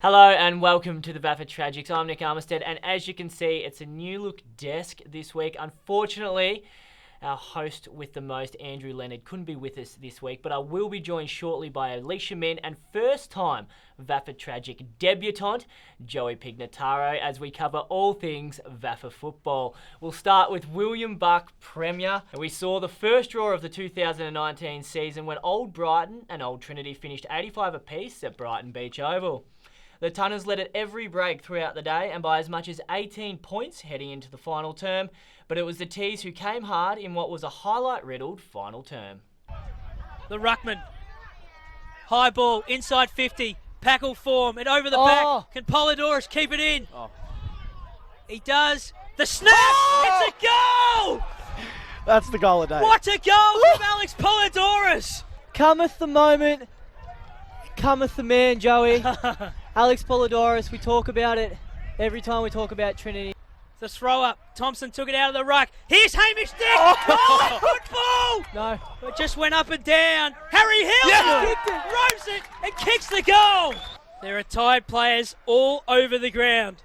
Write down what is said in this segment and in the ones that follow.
Hello and welcome to the VAFA Tragics. I'm Nick Armistead, and as you can see, it's a new look desk this week. Unfortunately, our host with the most, Andrew Leonard, couldn't be with us this week, but I will be joined shortly by Alicia Min and first-time VAFA Tragic debutante, Joey Pignataro, as we cover all things VAFA football. We'll start with William Buck Premier. We saw the first draw of the 2019 season when Old Brighton and Old Trinity finished 85 apiece at Brighton Beach Oval. The Tunners led at every break throughout the day and by as much as 18 points heading into the final term, but it was the Tees who came hard in what was a highlight-riddled final term. The ruckman. High ball, inside 50, Packle form, and over the back. Can Polidorus keep it in? He does. The snap! It's a goal! That's the goal of the day. What a goal from Alex Polidorus! Cometh the moment, cometh the man, Joey. Alex Polidorus, we talk about it every time we talk about Trinity. The throw up. Thompson took it out of the ruck. Here's Hamish Dick! Oh, football! No. It just went up and down. Harry Hill rows it and kicks the goal. There are tired players all over the ground.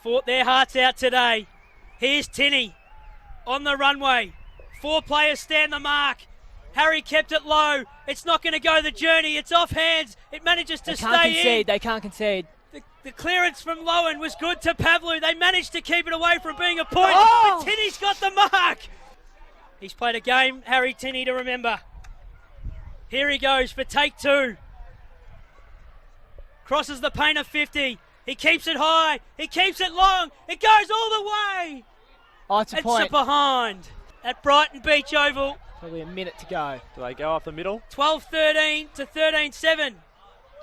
Fought their hearts out today. Here's Tinney on the runway. 4 players stand the mark. Harry kept it low. It's not going to go the journey. It's off hands. It manages to stay in. They can't concede. The clearance from Lowen was good to Pavlu. They managed to keep it away from being a point. But Tinney's got the mark. He's played a game, Harry Tinney, to remember. Here he goes for take 2. Crosses the paint of 50. He keeps it high. He keeps it long. It goes all the way. Oh, it's a point. It's behind at Brighton Beach Oval. Probably a minute to go. Do they go up the middle? 12-13 to 13-7.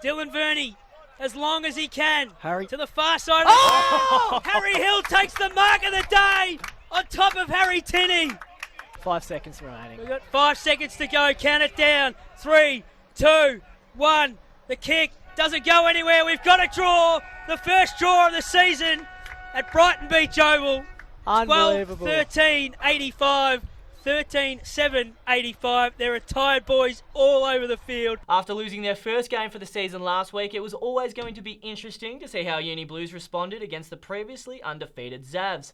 Dylan Verney, as long as he can. Harry. To the far side. Oh! Harry Hill takes the mark of the day on top of Harry Tinney. 5 seconds remaining. We've got 5 seconds to go. Count it down. 3, 2, 1. The kick doesn't go anywhere. We've got a draw. The first draw of the season at Brighton Beach Oval. Unbelievable. 12-13-85. 13-7-85. There are tired boys all over the field. After losing their first game for the season last week, it was always going to be interesting to see how Uni Blues responded against the previously undefeated Zavs.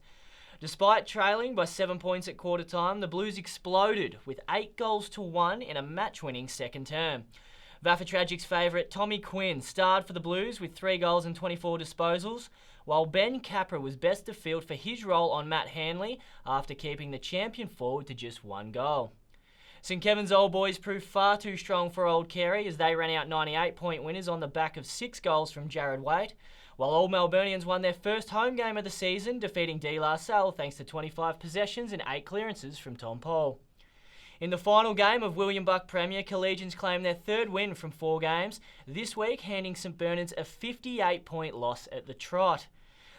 Despite trailing by 7 points at quarter time, the Blues exploded with 8-1 in a match-winning second term. VAFA Tragics favourite Tommy Quinn starred for the Blues with 3 goals and 24 disposals, while Ben Capra was best of field for his role on Matt Hanley after keeping the champion forward to just 1 goal. St Kevin's Old Boys proved far too strong for Old Carey as they ran out 98-point winners on the back of 6 goals from Jared Waite, while Old Melburnians won their first home game of the season, defeating De La Salle thanks to 25 possessions and 8 clearances from Tom Paul. In the final game of William Buck Premier, Collegians claimed their 3rd win from 4 games, this week handing St Bernard's a 58-point loss at the Trot.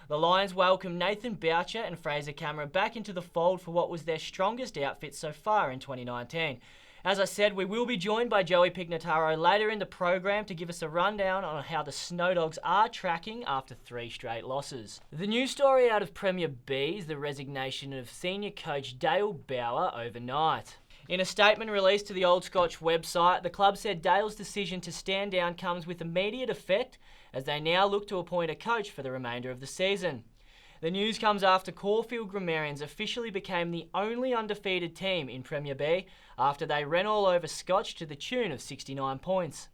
The Lions welcomed Nathan Boucher and Fraser Cameron back into the fold for what was their strongest outfit so far in 2019. As I said, we will be joined by Joey Pignataro later in the program to give us a rundown on how the Snow Dogs are tracking after 3 straight losses. The news story out of Premier B is the resignation of senior coach Dale Bauer overnight. In a statement released to the Old Scotch website, the club said Dale's decision to stand down comes with immediate effect as they now look to appoint a coach for the remainder of the season. The news comes after Caulfield Grammarians officially became the only undefeated team in Premier B after they ran all over Scotch to the tune of 69 points.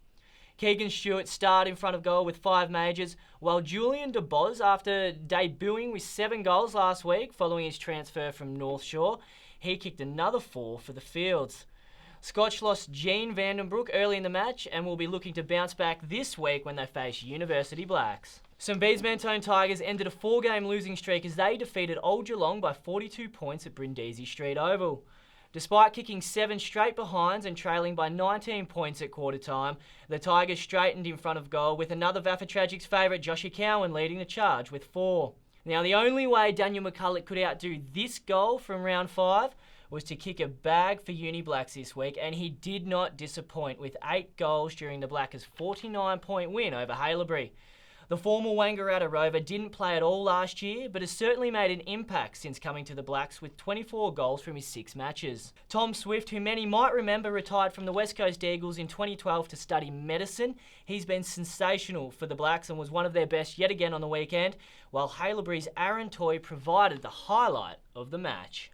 Keegan Stewart starred in front of goal with 5 majors, while Julian DeBoz, after debuting with 7 goals last week following his transfer from North Shore, he kicked another 4 for the Fields. Scotch lost Gene Vandenbroek early in the match and will be looking to bounce back this week when they face University Blacks. St Bede's Mentone Tigers ended a 4-game losing streak as they defeated Old Geelong by 42 points at Brindisi Street Oval. Despite kicking 7 straight behinds and trailing by 19 points at quarter time, the Tigers straightened in front of goal with another VAFA Tragics favourite Joshy Cowan leading the charge with 4. Now the only way Daniel McCulloch could outdo this goal from round 5 was to kick a bag for Uni Blacks this week, and he did not disappoint with 8 goals during the Blackers' 49-point win over Haileybury. The former Wangaratta Rover didn't play at all last year, but has certainly made an impact since coming to the Blacks with 24 goals from his 6 matches. Tom Swift, who many might remember retired from the West Coast Eagles in 2012 to study medicine, he's been sensational for the Blacks and was one of their best yet again on the weekend, while Haileybury's Aaron Toy provided the highlight of the match.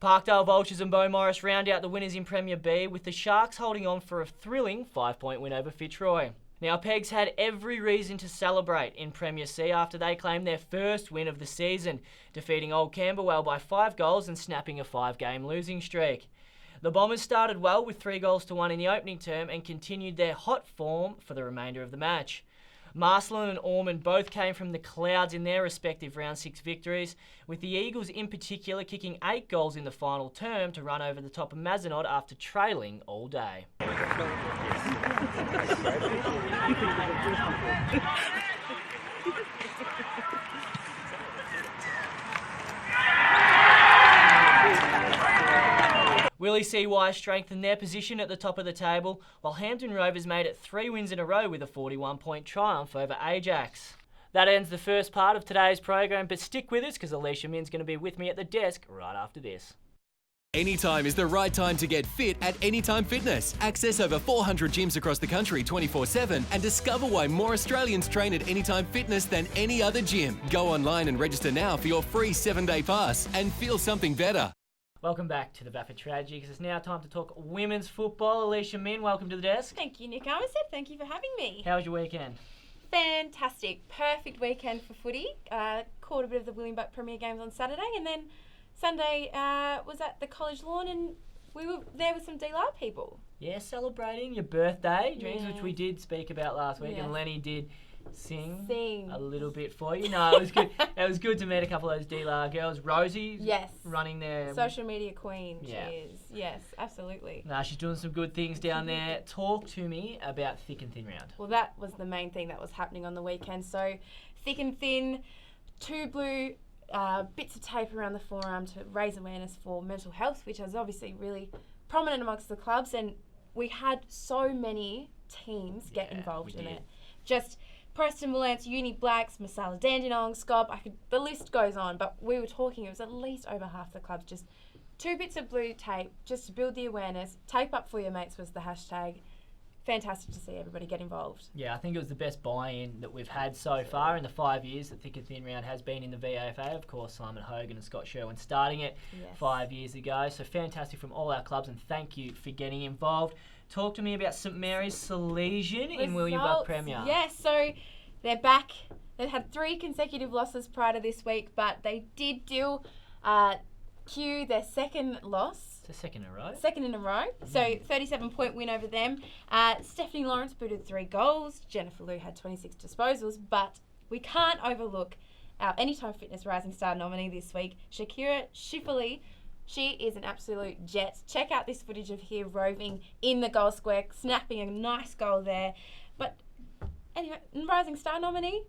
Parkdale Vultures and Beaumaris round out the winners in Premier B, with the Sharks holding on for a thrilling 5-point win over Fitzroy. Now, Pegs had every reason to celebrate in Premier C after they claimed their first win of the season, defeating Old Camberwell by 5 goals and snapping a 5-game losing streak. The Bombers started well with 3-1 in the opening term and continued their hot form for the remainder of the match. Marsland and Ormond both came from the clouds in their respective round 6 victories, with the Eagles in particular kicking 8 goals in the final term to run over the top of Mazenod after trailing all day. Willie CY strengthened their position at the top of the table, while Hampton Rovers made it 3 wins in a row with a 41-point triumph over Ajax. That ends the first part of today's program, but stick with us because Alicia Min's going to be with me at the desk right after this. Anytime is the right time to get fit at Anytime Fitness. Access over 400 gyms across the country 24/7 and discover why more Australians train at Anytime Fitness than any other gym. Go online and register now for your free 7-day pass and feel something better. Welcome back to the VAFA Tragics. It's now time to talk women's football. Alicia Min, welcome to the desk. Thank you, Nick Armistead. Thank you for having me. How was your weekend? Fantastic. Perfect weekend for footy. Caught a bit of the Williambuck Premier games on Saturday, and then Sunday was at the college lawn, and we were there with some DLR people. Yeah, celebrating your birthday, Dreams, which we did speak about last week, and Lenny did sing a little bit for you. No, it was good. It was good to meet a couple of those DLR girls. Rosie, running their social media queen. She is. Yes, absolutely. No, she's doing some good things down there. Talk to me about Thick and Thin round. Well, that was the main thing that was happening on the weekend. So, Thick and Thin, 2 blue bits of tape around the forearm to raise awareness for mental health, which is obviously really prominent amongst the clubs, and we had so many teams get involved in it. Just Preston Valence, Uni Blacks, Masala Dandenong, Scob, the list goes on, but we were talking, it was at least over half the clubs, just 2 bits of blue tape, just to build the awareness. Tape up for your mates was the hashtag. Fantastic to see everybody get involved. Yeah, I think it was the best buy-in that we've had so far in the 5 years that Thick and Thin round has been in the VAFA. Of course, Simon Hogan and Scott Sherwin starting it 5 years ago. So fantastic from all our clubs, and thank you for getting involved. Talk to me about St Mary's Salesian in Williambuck Premier. Yes, so they're back. They've had 3 consecutive losses prior to this week, but they did deal Q their second loss. It's a second in a row. Second in a row. So 37-point win over them. Stephanie Lawrence booted 3 goals. Jennifer Liu had 26 disposals, but we can't overlook our Anytime Fitness Rising Star nominee this week, Shakira Shifley. She is an absolute jet. Check out this footage of her roving in the goal square, snapping a nice goal there. But anyway, Rising Star nominee,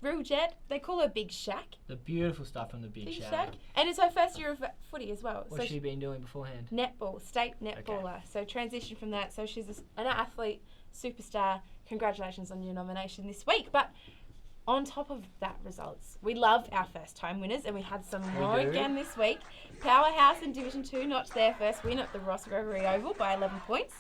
real jet. They call her Big Shack. The beautiful stuff from the Big Shack. And it's her first year of footy as well. What's she been doing beforehand? Netball, state netballer. So transition from that. So she's an athlete, superstar. Congratulations on your nomination this week. But on top of that results, we love our first time winners, and we had some more again this week. Powerhouse in Division 2 notched their first win at the Ross Gregory Oval by 11 points.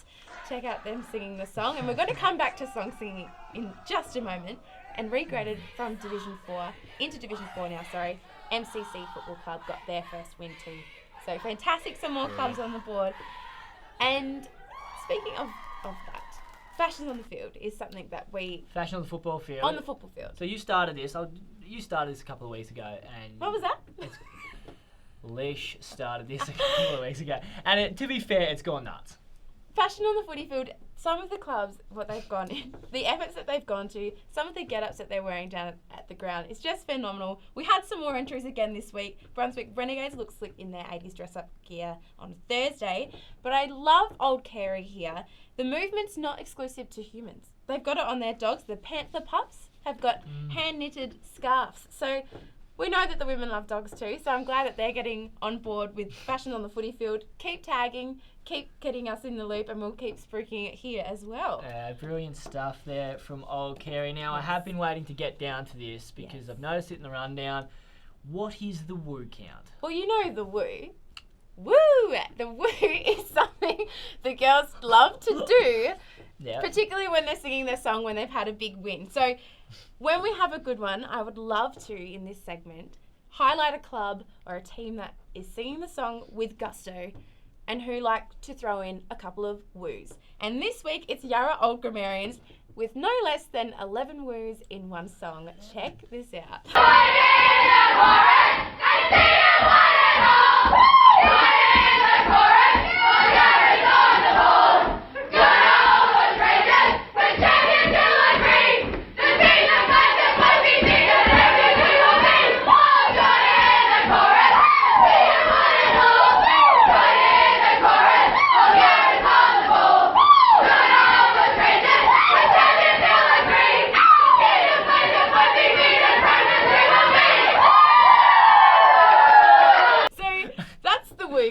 Check out them singing the song, and we're going to come back to song singing in just a moment. And regraded from Division 4 into Division 4 now, MCC Football Club got their first win too. So fantastic, some more clubs on the board. And speaking of that, fashion on the field is something that we... Fashion on the football field? On the football field. So you started this. You started this a couple of weeks ago. And what was that? Leash started this a couple of weeks ago. And to be fair, it's gone nuts. Fashion on the footy field, some of the clubs, what they've gone in, the efforts that they've gone to, some of the get-ups that they're wearing down at the ground, it's just phenomenal. We had some more entries again this week. Brunswick Renegades look slick in their 80s dress-up gear on Thursday, but I love Old Carey here. The movement's not exclusive to humans. They've got it on their dogs, the Panther pups. have got hand-knitted scarves. So we know that the women love dogs too, so I'm glad that they're getting on board with fashion on the footy field. Keep tagging, keep getting us in the loop, and we'll keep spruiking it here as well. Brilliant stuff there from old Kerry. Now, I have been waiting to get down to this because I've noticed it in the rundown. What is the woo count? Well, you know the woo. Woo! The woo is something the girls love to do, particularly when they're singing their song when they've had a big win. So when we have a good one, I would love to, in this segment, highlight a club or a team that is singing the song with gusto and who like to throw in a couple of woos. And this week, it's Yarra Old Grammarians with no less than 11 woos in one song. Check this out.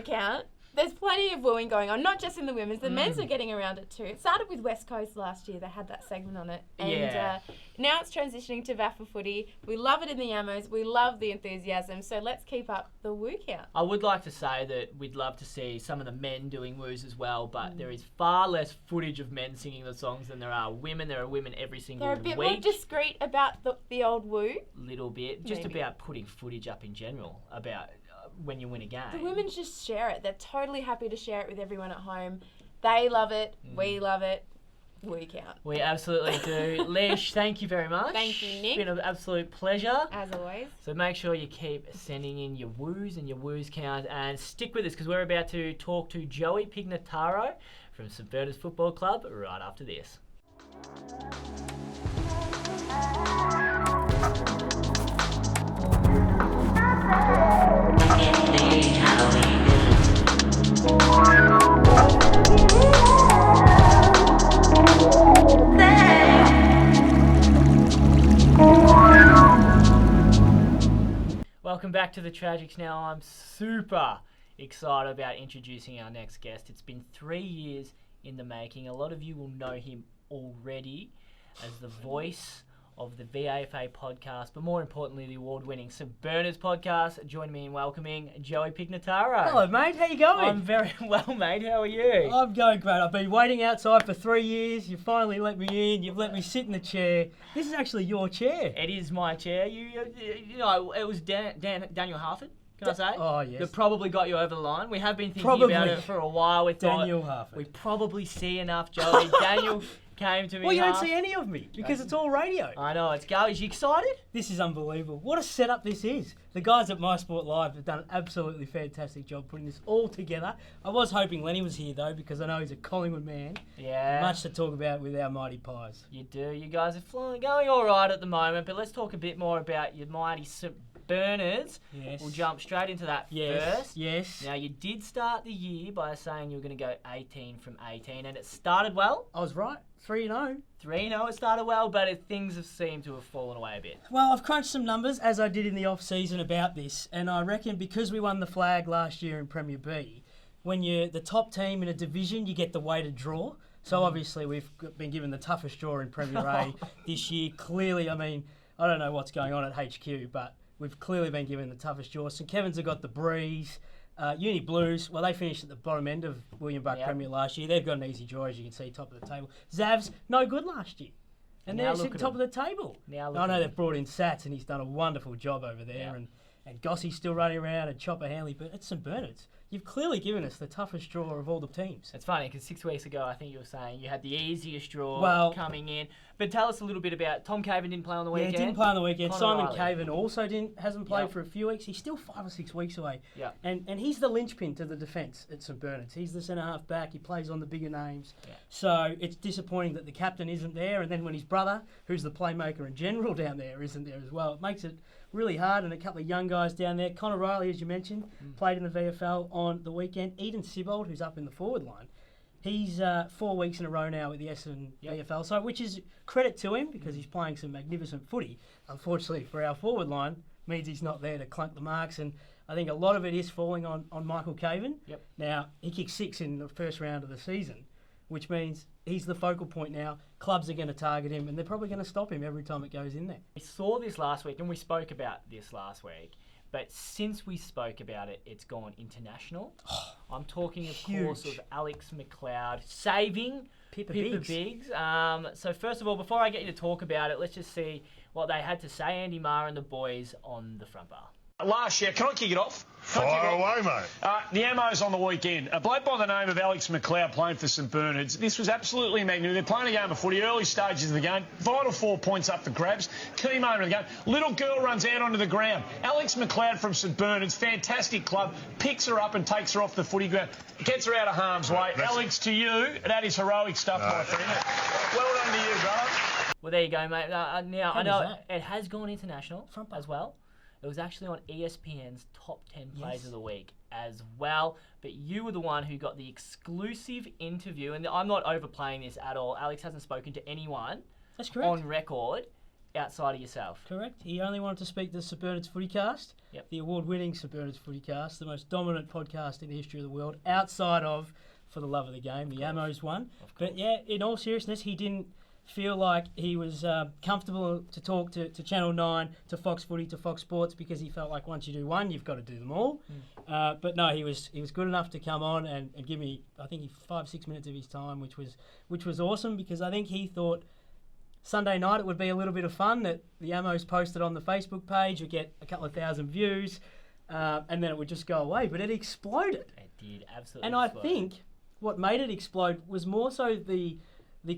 Count. There's plenty of wooing going on, not just in the women's. The men's are getting around it too. It started with West Coast last year. They had that segment on it. And now it's transitioning to VAFA footy. We love it in the Ammos. We love the enthusiasm. So let's keep up the woo count. I would like to say that we'd love to see some of the men doing woos as well, but there is far less footage of men singing the songs than there are women. There are women every single week. They're a bit more discreet about the old woo. Little bit. Just about putting footage up in general about when you win a game. The women just share it. They're totally happy to share it with everyone at home. They love it. We love it. We count. We absolutely do. Lish, thank you very much. Thank you, Nick. It's been an absolute pleasure. As always. So make sure you keep sending in your woos and your woos count and stick with us because we're about to talk to Joey Pignataro from St Bernard's Football Club right after this. Welcome back to the Tragics. Now I'm super excited about introducing our next guest. It's been 3 years in the making. A lot of you will know him already as the voice of the VAFA podcast, but more importantly, the award-winning St Bernard's podcast. Join me in welcoming Joey Pignataro. Hello, mate. How you going? I'm very well, mate. How are you? I'm going great. I've been waiting outside for 3 years. You finally let me in. You've let me sit in the chair. This is actually your chair. It is my chair. You know, it was Daniel Harford. Can I say? Oh, yes. That probably got you over the line. We have been thinking about it for a while. We thought Daniel Harford. we probably see enough, Joey. Daniel came to me. Well, you don't see any of me because it's all radio. I know. It's go. Is you excited? This is unbelievable. What a setup this is. The guys at My Sport Live have done an absolutely fantastic job putting this all together. I was hoping Lenny was here, though, because I know he's a Collingwood man. Yeah. Much to talk about with our mighty Pies. You do. You guys are going all right at the moment, but let's talk a bit more about your mighty St Bernard's. Yes. We'll jump straight into that first. Yes. Now, you did start the year by saying you were going to go 18 from 18, and it started well. I was right. 3-0. 3-0, it started well, but things have seemed to have fallen away a bit. Well, I've crunched some numbers, as I did in the off-season, about this, and I reckon because we won the flag last year in Premier B, when you're the top team in a division, you get the weighted draw. So obviously we've been given the toughest draw in Premier A this year. Clearly, I mean, I don't know what's going on at HQ, but we've clearly been given the toughest draw. St Kevin's have got the breeze. Uni Blues, well, they finished at the bottom end of William Buck Premier last year. They've got an easy draw, as you can see, top of the table. Zavs, no good last year. And they're sitting top of the table. I know they've brought in Sats, and he's done a wonderful job over there. And Gossie's still running around, and Chopper Hanley, but it's St Bernard's. You've clearly given us the toughest draw of all the teams. It's funny, because 6 weeks ago, I think you were saying you had the easiest draw coming in. But tell us a little bit about Tom Caven didn't play on the weekend. Yeah, didn't play on the weekend. Connor Simon Riley. Caven also hasn't played for a few weeks. He's still 5 or 6 weeks away. Yeah. And he's the linchpin to the defence at St Bernard's. He's the centre-half back. He plays on the bigger names. Yeah. So it's disappointing that the captain isn't there. And then when his brother, who's the playmaker in general down there, isn't there as well, it makes it really hard. And a couple of young guys down there. Connor Riley, as you mentioned, played in the VFL on the weekend. Eden Sibold, who's up in the forward line. He's 4 weeks in a row now with the Essendon VFL, so which is credit to him because he's playing some magnificent footy. Unfortunately for our forward line, means he's not there to clunk the marks, and I think a lot of it is falling on Michael Caven. Now, he kicked 6 in the first round of the season, which means he's the focal point now. Clubs are going to target him, and they're probably going to stop him every time it goes in there. We saw this last week, and we spoke about this last week. But since we spoke about it, it's gone international. I'm talking, of course, of Alex McLeod saving Pippa Biggs. So first of all, before I get you to talk about it, let's just see what they had to say, Andy Marr and the boys on the front bar. Last year, can I kick it off? Fire away, mate. The Ammos on the weekend. A bloke by the name of Alex McLeod playing for St Bernard's. This was absolutely magnificent. They're playing a game of footy, early stages of the game. Vital 4 points up for grabs. Key moment of the game. Little girl runs out onto the ground. Alex McLeod from St Bernard's, fantastic club, picks her up and takes her off the footy ground. Gets her out of harm's way. Alex, to you, that is heroic stuff, my friend. Well done to you, brother. Well, there you go, mate. Now, I know it has gone international as well. It was actually on ESPN's top 10 plays of the week as well. But you were the one who got the exclusive interview. And I'm not overplaying this at all. Alex hasn't spoken to anyone on record outside of yourself. Correct. He only wanted to speak to the St Bernard's Footycast, the award-winning St Bernard's Footycast, the most dominant podcast in the history of the world, outside of For the Love of the Game, the Ammos one. But yeah, in all seriousness, he didn't feel like he was comfortable to talk to Channel 9, to Fox Footy, to Fox Sports, because he felt like once you do one, you've got to do them all. But no, he was good enough to come on and give me, I think, 5-6 minutes of his time, which was awesome, because I think he thought Sunday night it would be a little bit of fun, that the Ammos posted on the Facebook page would get a couple of thousand views, and then it would just go away. But it exploded. It did, absolutely. And I think what made it explode was more so the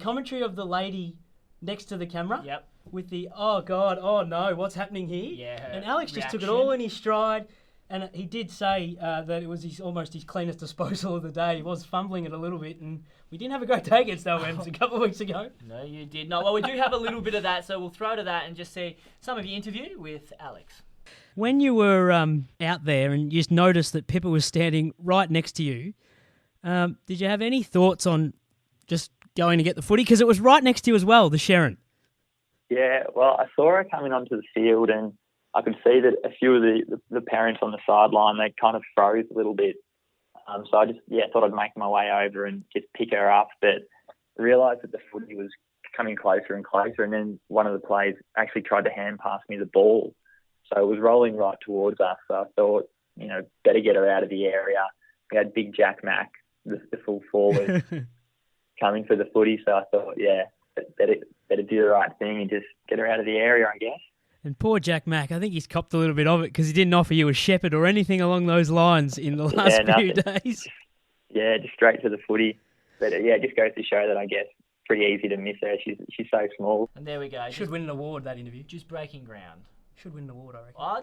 commentary of the lady next to the camera with the, oh God, oh no, what's happening here? Yeah, and Alex just took it all in his stride, and he did say that it was almost his cleanest disposal of the day. He was fumbling it a little bit, and we didn't have a great day against Elvens a couple of weeks ago. No, you did not. Well, we do have a little bit of that, so we'll throw to that and just see some of your interview with Alex. When you were out there and you just noticed that Pippa was standing right next to you, did you have any thoughts on just going to get the footy? Because it was right next to you as well, the Sharon. Yeah, well, I saw her coming onto the field, and I could see that a few of the parents on the sideline, they kind of froze a little bit. So I just, thought I'd make my way over and just pick her up, but realised that the footy was coming closer and closer, and then one of the players actually tried to hand pass me the ball. So it was rolling right towards us. So I thought, better get her out of the area. We had big Jack Mack, the full forward, coming for the footy. So I thought, better do the right thing and just get her out of the area, I guess. And poor Jack Mack, I think he's copped a little bit of it because he didn't offer you a shepherd or anything along those lines in the last few days. Yeah, just straight to the footy. But it just goes to show that, I guess, pretty easy to miss her. She's so small. And there we go. Should win an award, that interview. Just breaking ground. Should win an award, I reckon. Oh,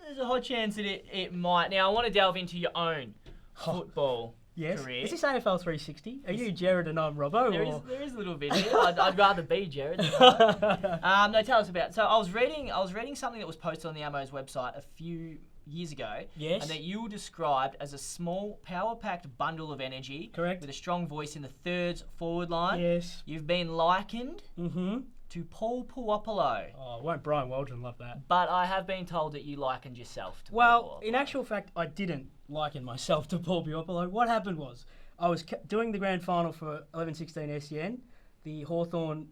there's a high chance that it might. Now, I want to delve into your own football career. Is this AFL 360? Are you Jared and I'm Robbo? There is a little bit here. I'd rather be Jared. No, tell us about it. So I was reading something that was posted on the Ammos website a few years ago. Yes. And that you were described as a small, power-packed bundle of energy. Correct. With a strong voice in the thirds forward line. Yes. You've been likened to Paul Puopolo. Oh, won't Brian Waldron love that? But I have been told that you likened yourself to Paul Puopolo. In actual fact, I didn't liken myself to Paul Puopolo. What happened was, I was doing the grand final for 11-16 SEN, the Hawthorn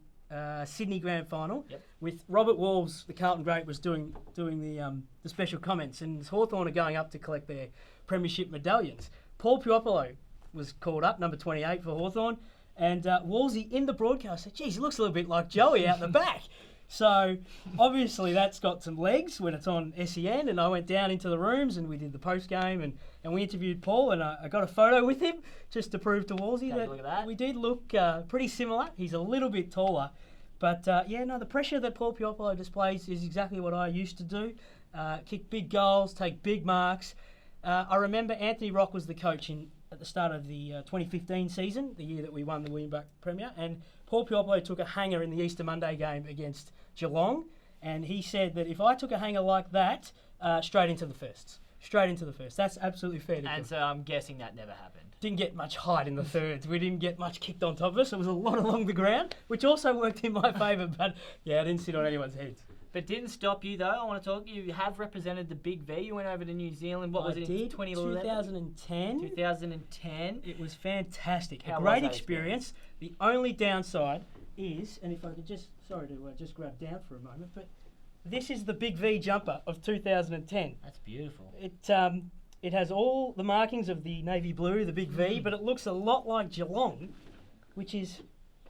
Sydney grand final, with Robert Wolves, the Carlton great, was doing the special comments, and Hawthorn are going up to collect their premiership medallions. Paul Puopolo was called up, number 28 for Hawthorn, and Wolsey in the broadcast said, geez, he looks a little bit like Joey out the back. So obviously that's got some legs when it's on SEN, and I went down into the rooms and we did the post game and we interviewed Paul, and I got a photo with him just to prove to Wolsey that we did look pretty similar. He's a little bit taller, but the pressure that Paul Puopolo displays is exactly what I used to do. Kick big goals, take big marks. I remember Anthony Rock was the coach at the start of the 2015 season, the year that we won the William Buck Premier, and Paul Puopolo took a hanger in the Easter Monday game against Geelong, and he said that if I took a hanger like that, straight into the firsts. straight into the first. That's absolutely fair to And do. so I'm guessing that never happened. Didn't get much height in the thirds. We didn't get much kicked on top of us. It was a lot along the ground, which also worked in my favour. But yeah, I didn't sit on anyone's heads. But didn't stop you though. I want to talk. You have represented the Big V. You went over to New Zealand. What was I it? did, 2011. 2010. 2010. It was fantastic. How A was great that experience. The only downside is, and if I could just, sorry to just grab down for a moment, but this is the Big V jumper of 2010. That's beautiful. It has all the markings of the navy blue, the Big V, but it looks a lot like Geelong, which is,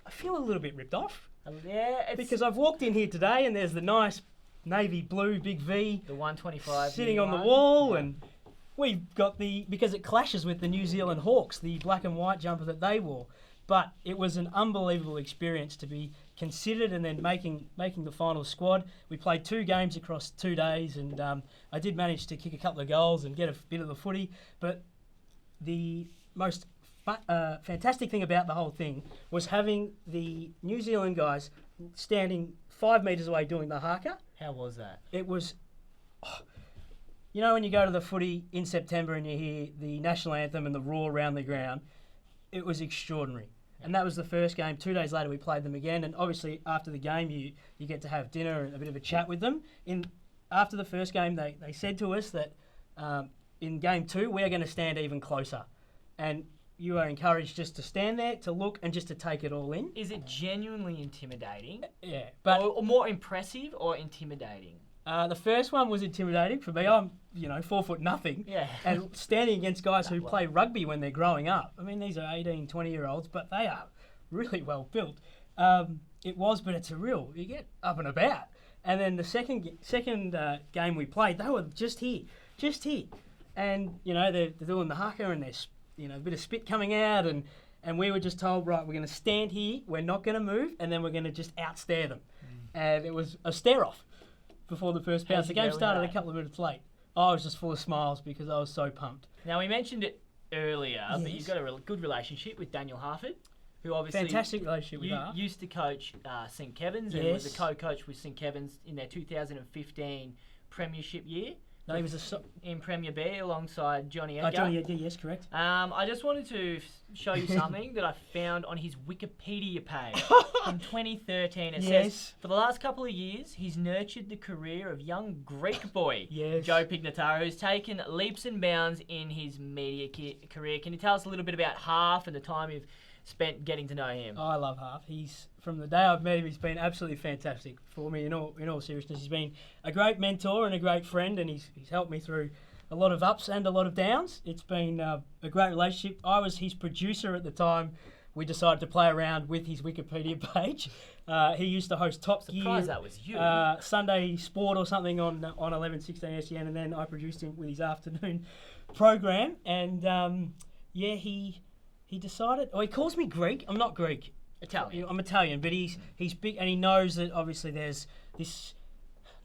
I feel a little bit ripped off. Yeah, Because I've walked in here today and there's the nice navy blue Big V the 125 sitting on the one. wall, Yeah. and we've got because it clashes with the New Zealand Hawks, the black and white jumper that they wore. But it was an unbelievable experience to be considered and then making the final squad. We played 2 games across 2 days, and I did manage to kick a couple of goals and get a bit of the footy. But the most fantastic thing about the whole thing was having the New Zealand guys standing 5 metres away doing the haka. How was that? It was, you know, when you go to the footy in September and you hear the national anthem and the roar around the ground, it was extraordinary. And that was the first game. 2 days later, we played them again. And obviously, after the game, you get to have dinner and a bit of a chat with them. After the first game, they said to us that in game 2, we are going to stand even closer. And you are encouraged just to stand there, to look, and just to take it all in. Is it genuinely intimidating? Yeah. But Or more impressive or intimidating? the first one was intimidating for me. I'm, 4 foot nothing. Yeah. And standing against guys who play rugby when they're growing up. I mean, these are 18, 20-year-olds, but they are really well built. It was, but it's you get up and about. And then the second game we played, they were just here. And, they're doing the haka and there's, a bit of spit coming out, and we were just told, right, we're going to stand here, we're not going to move, and then we're going to just outstare them. And it was a stare-off before the first bounce. The game started a couple of minutes late. I was just full of smiles because I was so pumped. Now, we mentioned it earlier, but Yes. you've got a good relationship with Daniel Harford, who obviously Fantastic relationship with Harf. used to coach St Kevin's and was a co-coach with St Kevin's in their 2015 Premiership year. No, he was in Premier B alongside Johnny Edgar. Johnny Edgar, yes, correct. I just wanted to show you something that I found on his Wikipedia page from 2013. It says, for the last couple of years, he's nurtured the career of young Greek boy, Joey Pignataro, who's taken leaps and bounds in his media career. Can you tell us a little bit about Harf and the time you've spent getting to know him? Oh, I love Harf. From the day I've met him, he's been absolutely fantastic for me. In all seriousness, he's been a great mentor and a great friend, and he's helped me through a lot of ups and a lot of downs. It's been a great relationship. I was his producer at the time. We decided to play around with his Wikipedia page. He used to host Top Gear. Surprised that was you. Sunday Sport or something on 11:16 SEN, and then I produced him with his afternoon program. And he decided. Oh, he calls me Greek. I'm not Greek. Italian. I'm Italian, but he's big, and he knows that obviously there's this,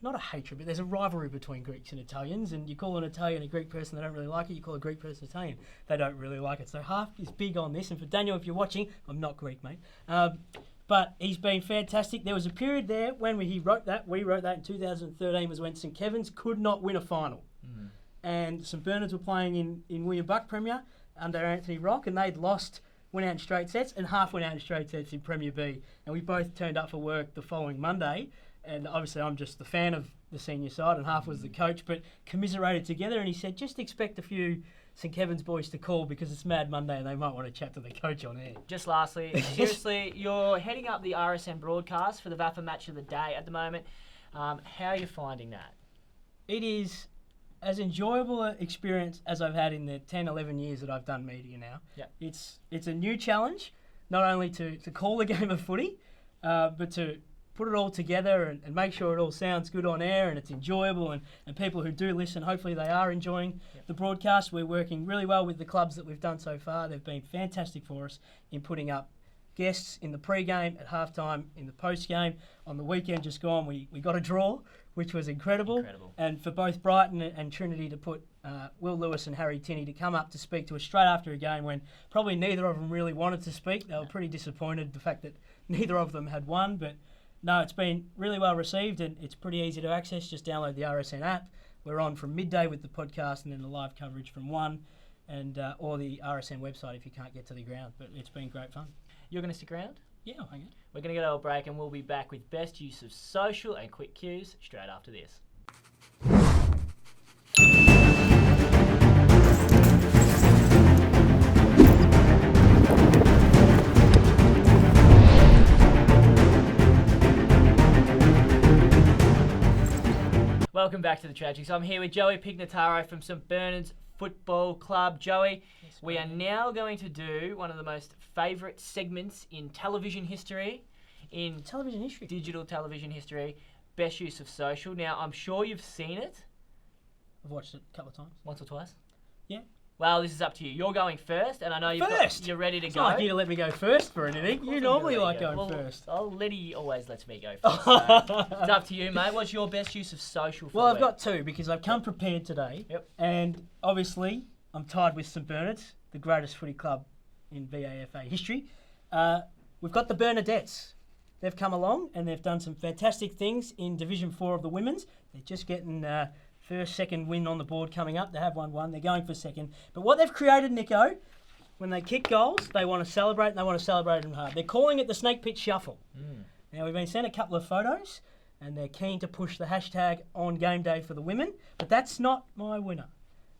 not a hatred, but there's a rivalry between Greeks and Italians, and you call an Italian a Greek person, they don't really like it. You call a Greek person Italian, they don't really like it. So Harf is big on this, and for Daniel, if you're watching, I'm not Greek, mate. But he's been fantastic. There was a period there when we wrote that in 2013, was when St Kevin's could not win a final. And St Bernard's were playing in William Buck Premier under Anthony Rock, and they'd went out in straight sets, and Harf went out in straight sets in Premier B. And we both turned up for work the following Monday, and obviously I'm just the fan of the senior side, and Harf was the coach, but commiserated together, and he said, just expect a few St Kevin's boys to call because it's Mad Monday and they might want to chat to the coach on air. Just lastly, seriously, you're heading up the RSN broadcast for the VAFA Match of the Day at the moment. How are you finding that? It is as enjoyable an experience as I've had in the 10, 11 years that I've done media now. Yep. It's a new challenge, not only to call a game of footy, but to put it all together and make sure it all sounds good on air and it's enjoyable, and people who do listen, hopefully they are enjoying the broadcast. We're working really well with the clubs that we've done so far. They've been fantastic for us in putting up guests in the pre-game, at halftime, in the post-game. On the weekend just gone, we got a draw, which was incredible. And for both Brighton and Trinity to put Will Lewis and Harry Tinney to come up to speak to us straight after a game when probably neither of them really wanted to speak. They were pretty disappointed the fact that neither of them had won, but no, it's been really well received, and it's pretty easy to access. Just download the RSN app, We're on from midday with the podcast and then the live coverage from 1 and or the RSN website if you can't get to the ground. But it's been great fun. You're going to stick around? Yeah, I'll hang out. We're going to go to a break and we'll be back with best use of social and quick cues straight after this. Welcome back to the Tragics. I'm here with Joey Pignataro from St Bernard's Football Club. Joey, we are now going to do one of the most favourite segments in television history, digital television history, best use of social. Now, I'm sure you've seen it. I've watched it a couple of times. Once or twice? Yeah. Well, this is up to you. You're going first, and I know you're ready to It's go. not like you to let me go first for anything. You normally like going first. Liddy always lets me go first. So it's up to you, mate. What's your best use of social for Well, the I've got two because I've come prepared today. Yep. And obviously, I'm tied with St Bernard's, the greatest footy club in VAFA history. We've got the Bernadettes. They've come along and they've done some fantastic things in Division 4 of the women's. They're just getting first, second win on the board coming up. They have 1-1. They're going for second. But what they've created, Nico, when they kick goals, they want to celebrate and they want to celebrate them hard. They're calling it the Snake Pit Shuffle. Now, we've been sent a couple of photos and they're keen to push the hashtag on game day for the women. But that's not my winner.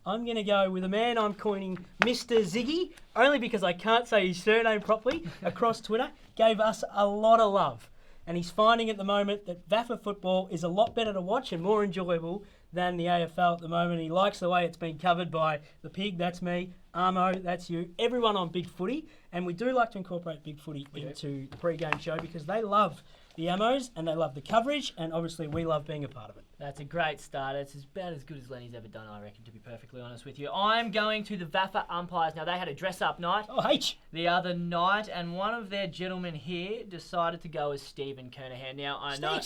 I'm going to go with a man I'm coining Mr. Ziggy, only because I can't say his surname properly, across Twitter. Gave us a lot of love. And he's finding at the moment that VAFA football is a lot better to watch and more enjoyable than the AFL at the moment. He likes the way it's been covered by the Pig, that's me, Armo, that's you, everyone on Big Footy. And we do like to incorporate Big Footy into the pre-game show because they love the Ammos and they love the coverage, and obviously we love being a part of it. That's a great start. It's about as good as Lenny's ever done, I reckon, to be perfectly honest with you. I'm going to the VAFA umpires. Now, they had a dress-up night the other night, and one of their gentlemen here decided to go as Stephen Kernahan. Now, I know...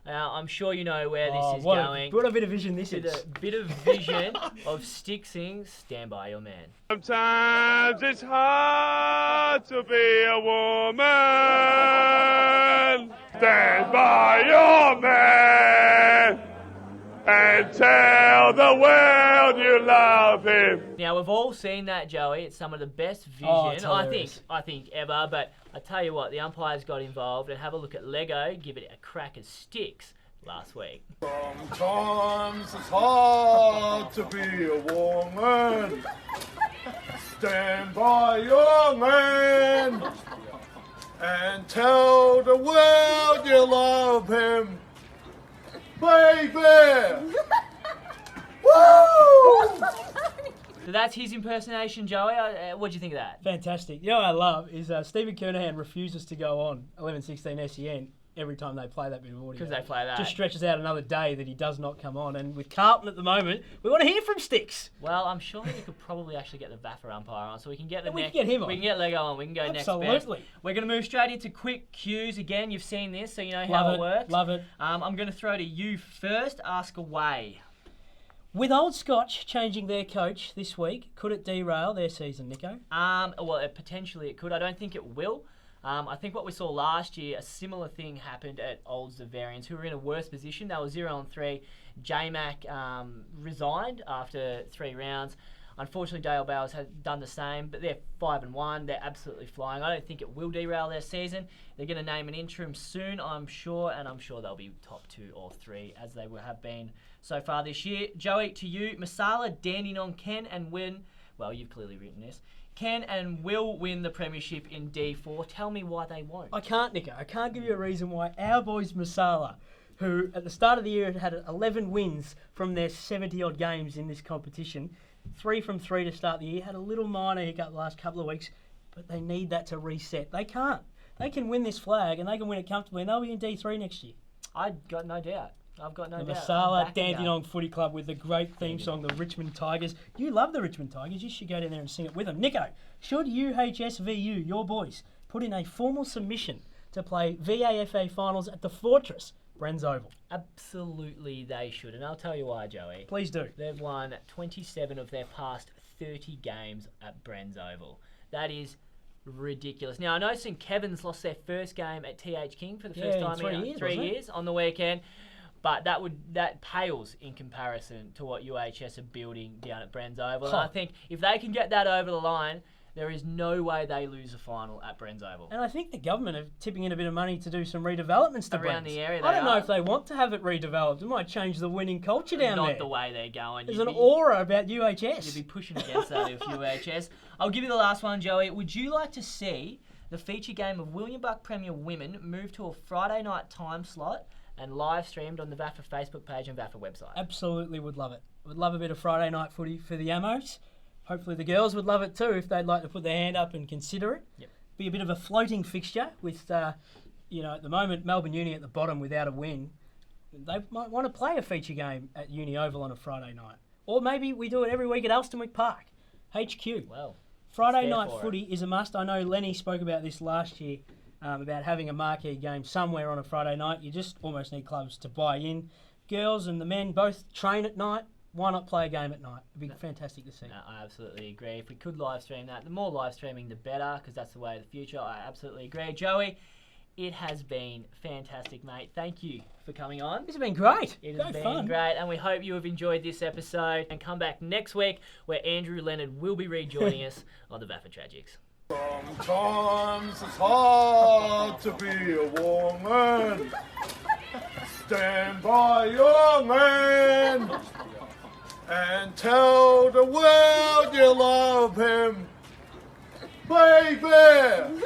I'm sure you know where this is going. What a bit of vision this is. A bit of vision of Stixing, Stand By Your Man. Sometimes it's hard to be a woman. Stand by your man and tell the world you love him. Now, we've all seen that, Joey. It's some of the best vision, I think ever. But I tell you what, the umpires got involved, and have a look at Lego, give it a crack as Sticks last week. Sometimes it's hard to be a woman. Stand by your man and tell the world you love him. Baby! Woo! So that's his impersonation, Joey. What do you think of that? Fantastic. You know what I love is Stephen Kernahan refuses to go on 11:16 SEN every time they play that bit of audio. Because they play that. Just stretches out another day that he does not come on. And with Carlton at the moment, we want to hear from Sticks. Well, I'm sure we could probably actually get the VAFA umpire on, so we can get we can get him on. We can get Lego on. We can go next best. Absolutely. We're going to move straight into quick cues. Again, you've seen this, so you know how it works. Love it. I'm going to throw to you first. Ask away. With Old Scotch changing their coach this week, could it derail their season, Nico? Well, potentially it could. I don't think it will. I think what we saw last year, a similar thing happened at Old Zavarians, who were in a worse position. They were 0-3. J-Mac resigned after 3 rounds. Unfortunately, Dale Bowers has done the same, but they're 5-1. They're absolutely flying. I don't think it will derail their season. They're going to name an interim soon, I'm sure, and I'm sure they'll be top 2 or 3 as they have been so far this year. Joey, to you, Masala, Dandenong can and win. Well, you've clearly written this. Can and will win the premiership in D4. Tell me why they won't. I can't, Nico. I can't give you a reason why our boys Masala, who at the start of the year had 11 wins from their 70-odd games in this competition, 3 from 3 to start the year, had a little minor hiccup the last couple of weeks, but they need that to reset. They can't. They can win this flag and they can win it comfortably and they'll be in D3 next year. I've got no doubt. The Masala Dandenong Footy Club with the great theme song, the Richmond Tigers. You love the Richmond Tigers. You should go down there and sing it with them. Nico, should UHSVU, your boys, put in a formal submission to play VAFA finals at the Fortress, Brens Oval? Absolutely they should. And I'll tell you why, Joey. Please do. They've won 27 of their past 30 games at Brens Oval. That is ridiculous. Now, I know St Kevin's lost their first game at TH King for the first time in 3 years on the weekend. But that pales in comparison to what UHS are building down at Brens Oval. And I think if they can get that over the line, there is no way they lose a final at Brens Oval. And I think the government are tipping in a bit of money to do some redevelopments to around Brens. The area. I don't know if they want to have it redeveloped. It might change the winning culture down there. Not the way they're going. There's an aura about UHS. You'd be pushing against that if UHS. I'll give you the last one, Joey. Would you like to see the feature game of William Buck Premier Women move to a Friday night time slot and live streamed on the VAFA Facebook page and VAFA website? Absolutely would love it. Would love a bit of Friday night footy for the Amos. Hopefully the girls would love it too if they'd like to put their hand up and consider it. Yep. Be a bit of a floating fixture with, at the moment, Melbourne Uni at the bottom without a win. They might want to play a feature game at Uni Oval on a Friday night. Or maybe we do it every week at Alstonwick Park, HQ. Well, Friday night footy is a must. I know Lenny spoke about this last year, about having a marquee game somewhere on a Friday night. You just almost need clubs to buy in. Girls and the men both train at night. Why not play a game at night? It'd be fantastic to see. No, I absolutely agree. If we could live stream that, the more live streaming, the better, because that's the way of the future. I absolutely agree. Joey, it has been fantastic, mate. Thank you for coming on. This has been great. It has been great, and we hope you have enjoyed this episode. And come back next week, where Andrew Leonard will be rejoining us on the VAFA Tragics. Sometimes it's hard to be a woman. Stand by your man and tell the world you love him, baby.